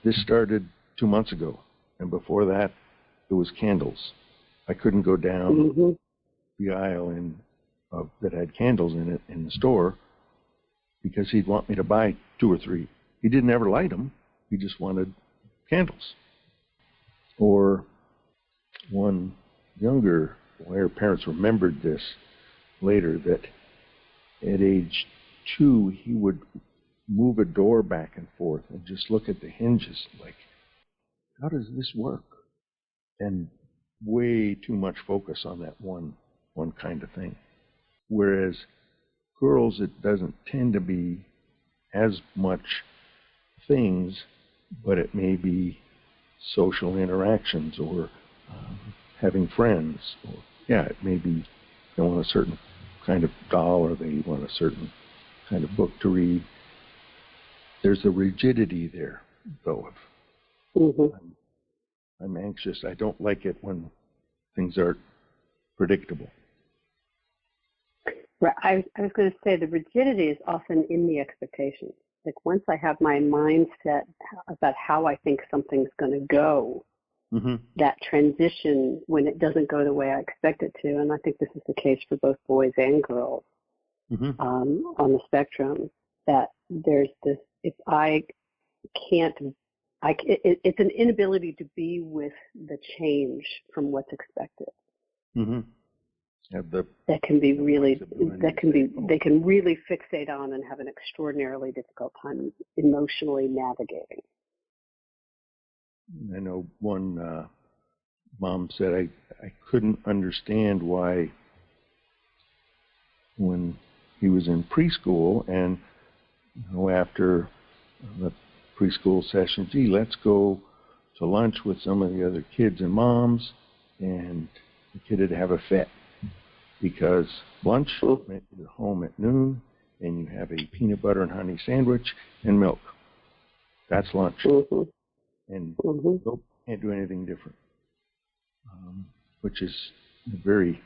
this started 2 months ago, and before that, it was candles. I couldn't go down the aisle that had candles in it in the store because he'd want me to buy 2 or 3. He didn't ever light them. He just wanted candles. Or one younger, where parents remembered this later, that at age 2, he would move a door back and forth and just look at the hinges like, how does this work? And way too much focus on that one kind of thing. Whereas girls, it doesn't tend to be as much things, but it may be social interactions or having friends. Or, it may be they want a certain kind of doll or they want a certain kind of book to read. There's a rigidity there, though. I'm anxious. I don't like it when things aren't predictable. Right. I was going to say the rigidity is often in the expectations. Like once I have my mindset about how I think something's going to go, that transition when it doesn't go the way I expect it to, and I think this is the case for both boys and girls on the spectrum, that there's this, if I can't, it's an inability to be with the change from what's expected. That can be really, they can really fixate on and have an extraordinarily difficult time emotionally navigating. I know one mom said, I couldn't understand why when he was in preschool and after the preschool session, let's go to lunch with some of the other kids and moms, and the kid would have a fit because lunch meant you're home at noon and you have a peanut butter and honey sandwich and milk. That's lunch. And nope, can't do anything different, which is very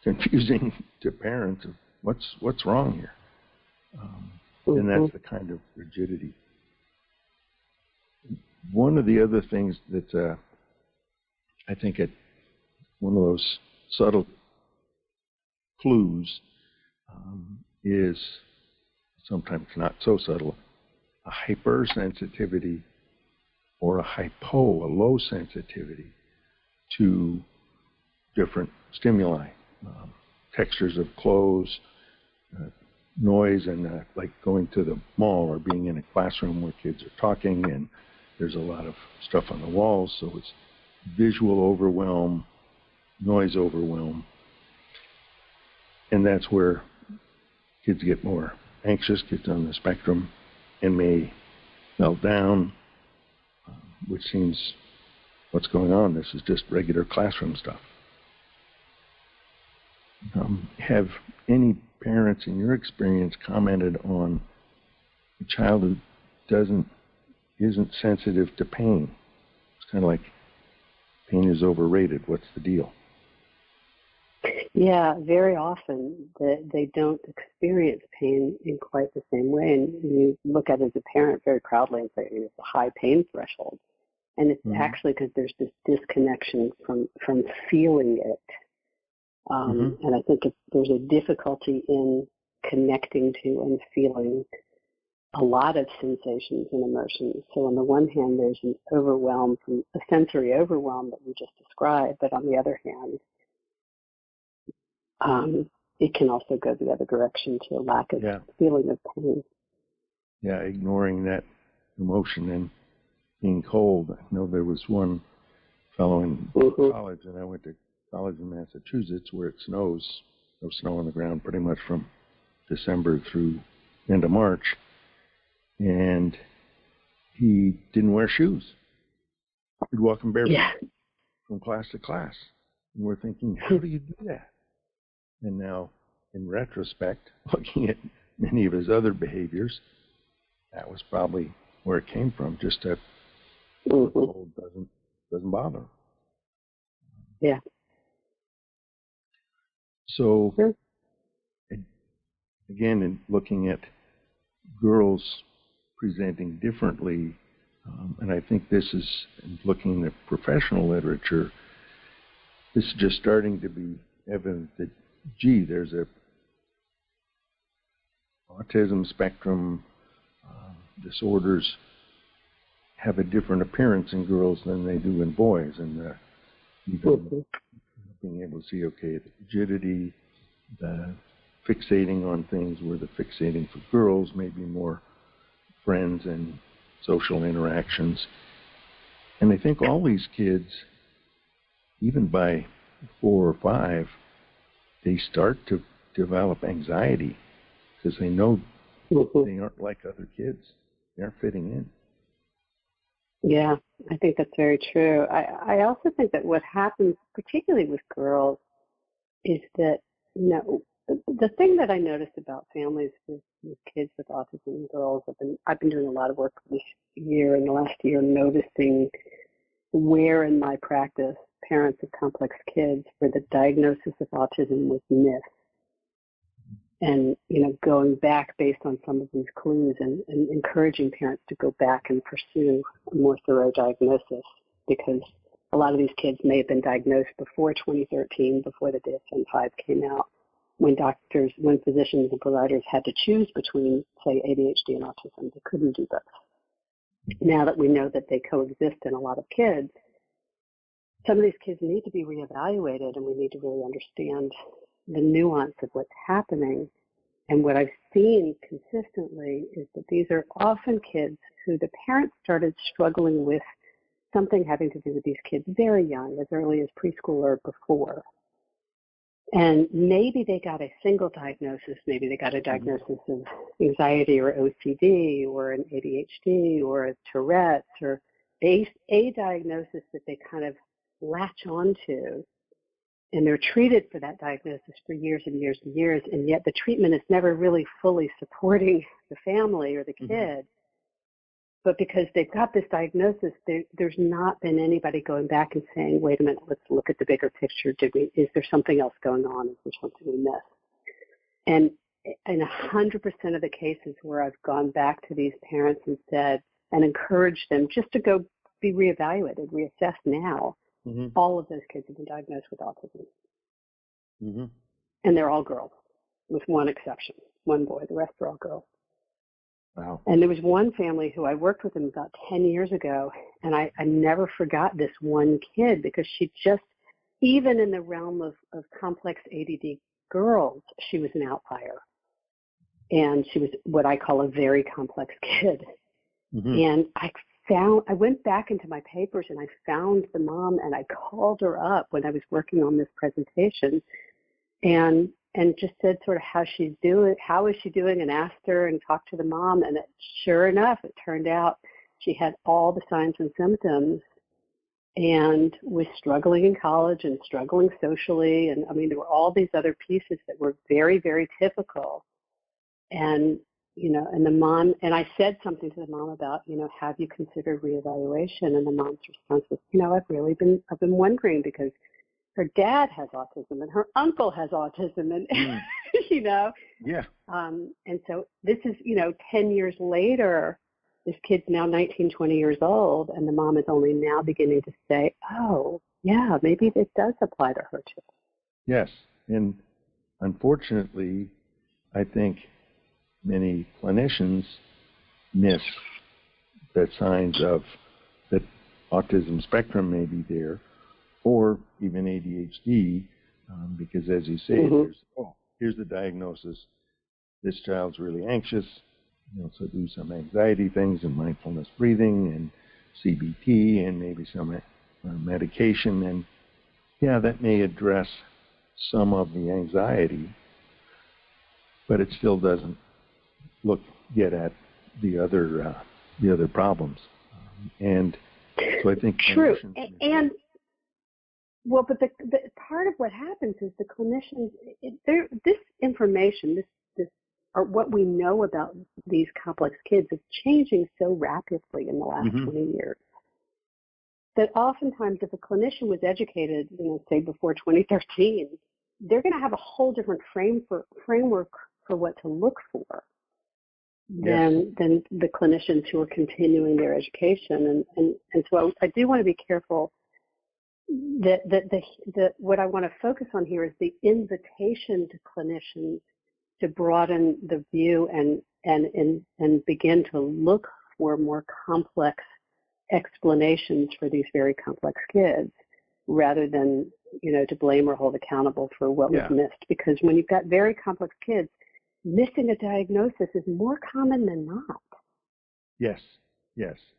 confusing to parents of what's wrong here. And that's the kind of rigidity. One of the other things that I think one of those subtle clues is sometimes not so subtle, a hypersensitivity or a low sensitivity to different stimuli, textures of clothes, noise, and like going to the mall or being in a classroom where kids are talking and there's a lot of stuff on the walls, so it's visual overwhelm, noise overwhelm, and that's where kids get more anxious, kids on the spectrum, and may melt down, which seems what's going on. This is just regular classroom stuff. Have any parents in your experience commented on a child who isn't sensitive to pain? It's kind of like pain is overrated. What's the deal? Yeah, very often they don't experience pain in quite the same way. And you look at it as a parent very proudly and say it's a high pain threshold. And it's actually because there's this disconnection from feeling it. And I think there's a difficulty in connecting to and feeling a lot of sensations and emotions. So on the one hand, there's an overwhelm, from a sensory overwhelm that we just described, but on the other hand, it can also go the other direction to a lack of feeling of pain. Yeah, ignoring that emotion and being cold. I know there was one fellow in college, and I went to college in Massachusetts where it snows. No snow on the ground pretty much from December through end of March. And he didn't wear shoes. He'd walk in barefoot from class to class. And we're thinking, how do you do that? And now, in retrospect, looking at many of his other behaviors, that was probably where it came from. Just that the cold doesn't bother him. Yeah. So, again, in looking at girls presenting differently, And I think this is, looking at professional literature, this is just starting to be evident that, gee, there's a autism spectrum disorders have a different appearance in girls than they do in boys, and even being able to see, okay, the rigidity, the fixating on things, where the fixating for girls may be more friends and social interactions. And I think all these kids, even by 4 or 5, they start to develop anxiety because they know they aren't like other kids. They aren't fitting in. Yeah, I think that's very true. I also think that what happens, particularly with girls, is that, the thing that I noticed about families with kids with autism and girls, I've been doing a lot of work this year, in the last year, noticing where in my practice parents of complex kids where the diagnosis of autism was missed. And, going back based on some of these clues and encouraging parents to go back and pursue a more thorough diagnosis, because a lot of these kids may have been diagnosed before 2013, before the DSM-5 came out, when physicians and providers had to choose between, say, ADHD and autism. They couldn't do both. Now that we know that they coexist in a lot of kids, some of these kids need to be reevaluated, and we need to really understand the nuance of what's happening. And what I've seen consistently is that these are often kids who the parents started struggling with something having to do with these kids very young, as early as preschool or before. And maybe they got a single diagnosis. Maybe they got a diagnosis of anxiety or OCD or an ADHD or a Tourette's, or a diagnosis that they kind of latch onto. And they're treated for that diagnosis for years and years and years, and yet the treatment is never really fully supporting the family or the kid. But because they've got this diagnosis, there's not been anybody going back and saying, wait a minute, let's look at the bigger picture. Is there something else going on? Is there something we missed? And in 100% of the cases where I've gone back to these parents and said, and encouraged them just to go be reevaluated, reassessed now, all of those kids have been diagnosed with autism. And they're all girls, with one exception, one boy. The rest are all girls. Wow. And there was one family who I worked with them about 10 years ago, and I never forgot this one kid, because she just, even in the realm of complex ADD girls, she was an outlier. And she was what I call a very complex kid. And I went back into my papers and I found the mom, and I called her up when I was working on this presentation and just said sort of how is she doing, and asked her and talked to the mom. And sure enough, it turned out she had all the signs and symptoms and was struggling in college and struggling socially. And I mean, there were all these other pieces that were very, very typical. And and the mom, and I said something to the mom about, have you considered reevaluation? And the mom's response was, I've been wondering, because her dad has autism and her uncle has autism, and Yeah. And so this is 10 years later, this kid's now 19, 20 years old, and the mom is only now beginning to say, oh yeah, maybe this does apply to her too. Yes, and unfortunately, I think many clinicians miss the signs of that autism spectrum may be there, or even ADHD, because as you say, here's the diagnosis. This child's really anxious, so do some anxiety things and mindfulness breathing and CBT and maybe some medication, and that may address some of the anxiety, but it still doesn't get at the other problems. And so I think true. And well, but the part of what happens is the clinicians, this information, this or what we know about these complex kids is changing so rapidly in the last 20 years that oftentimes if a clinician was educated, say before 2013, they're going to have a whole different framework for what to look for. than the clinicians who are continuing their education. And so I do want to be careful that what I want to focus on here is the invitation to clinicians to broaden the view and begin to look for more complex explanations for these very complex kids, rather than, to blame or hold accountable for what was missed. Because when you've got very complex kids, missing a diagnosis is more common than not. Yes.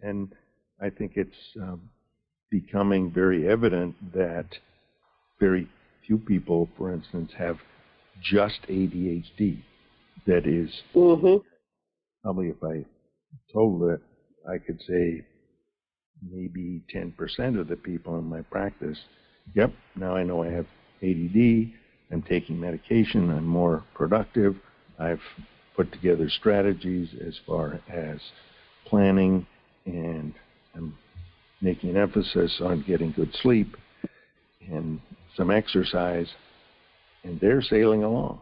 And I think it's becoming very evident that very few people, for instance, have just ADHD. That is, probably if I told it, I could say maybe 10% of the people in my practice, yep, now I know I have ADD, I'm taking medication, I'm more productive, I've put together strategies as far as planning, and I'm making an emphasis on getting good sleep and some exercise, and they're sailing along.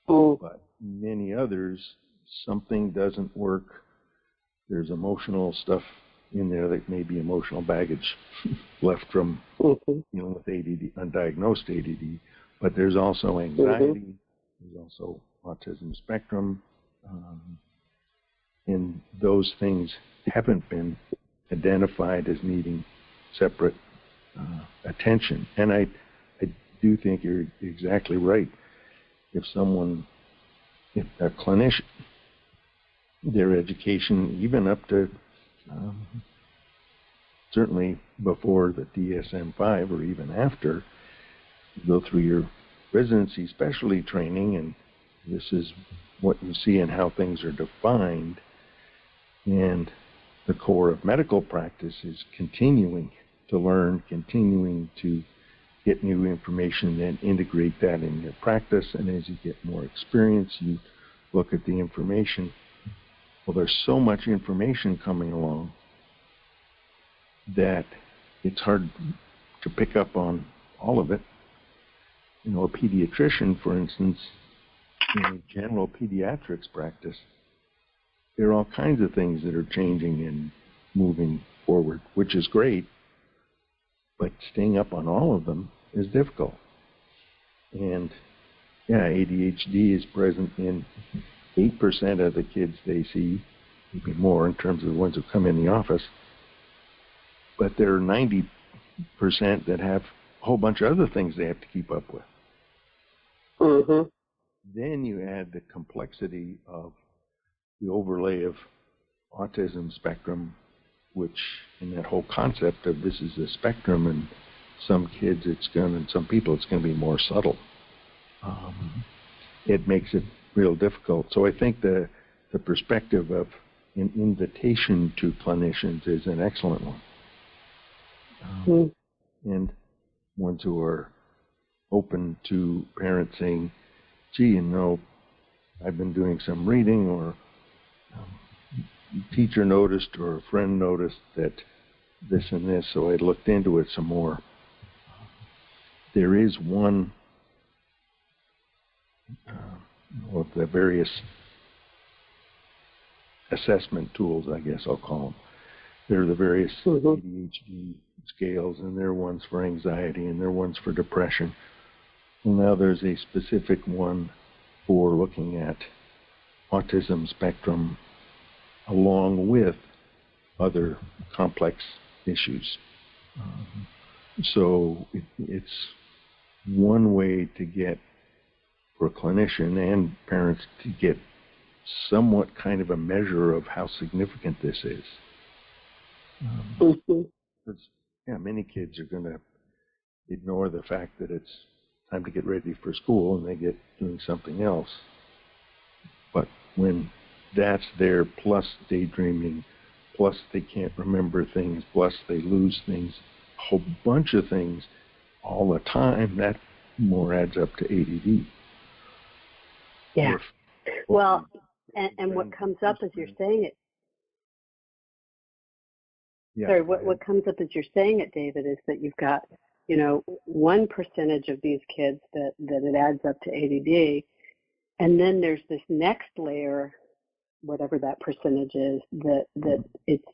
But many others, something doesn't work. There's emotional stuff in there that may be emotional baggage left from dealing with ADD, undiagnosed ADD, but there's also anxiety, there's also autism spectrum, and those things haven't been identified as needing separate attention. And I do think you're exactly right. If a clinician, their education, even up to certainly before the DSM-5 or even after, you go through your residency specialty training, and this is what you see and how things are defined. And the core of medical practice is continuing to learn, continuing to get new information and integrate that in your practice. And as you get more experience, you look at the information. Well, there's so much information coming along that it's hard to pick up on all of it. A pediatrician, for instance, in a general pediatrics practice, there are all kinds of things that are changing and moving forward, which is great, but staying up on all of them is difficult. And ADHD is present in 8% of the kids they see, maybe more in terms of the ones who come in the office, but there are 90% that have a whole bunch of other things they have to keep up with. Then you add the complexity of the overlay of autism spectrum, which in that whole concept of this is a spectrum, and some kids and some people it's going to be more subtle. It makes it real difficult. So I think the perspective of an invitation to clinicians is an excellent one. And ones who are open to parents saying, gee, I've been doing some reading, or teacher noticed or a friend noticed that this and this, so I looked into it some more. There is one of the various assessment tools, I guess I'll call them. There are the various ADHD scales, and there are ones for anxiety, and there are ones for depression. And now there's a specific one for looking at autism spectrum along with other complex issues. So it's one way to get, for a clinician and parents, to get somewhat kind of a measure of how significant this is. Because many kids are going to ignore the fact that it's time to get ready for school and they get doing something else. But when that's there, plus daydreaming, plus they can't remember things, plus they lose things, a whole bunch of things all the time, that more adds up to ADD. Yeah. Well, and what comes up as you're saying it, what comes up as you're saying it, David, is that you've got, 1% of these kids that it adds up to ADD, and then there's this next layer whatever that percentage is, that it's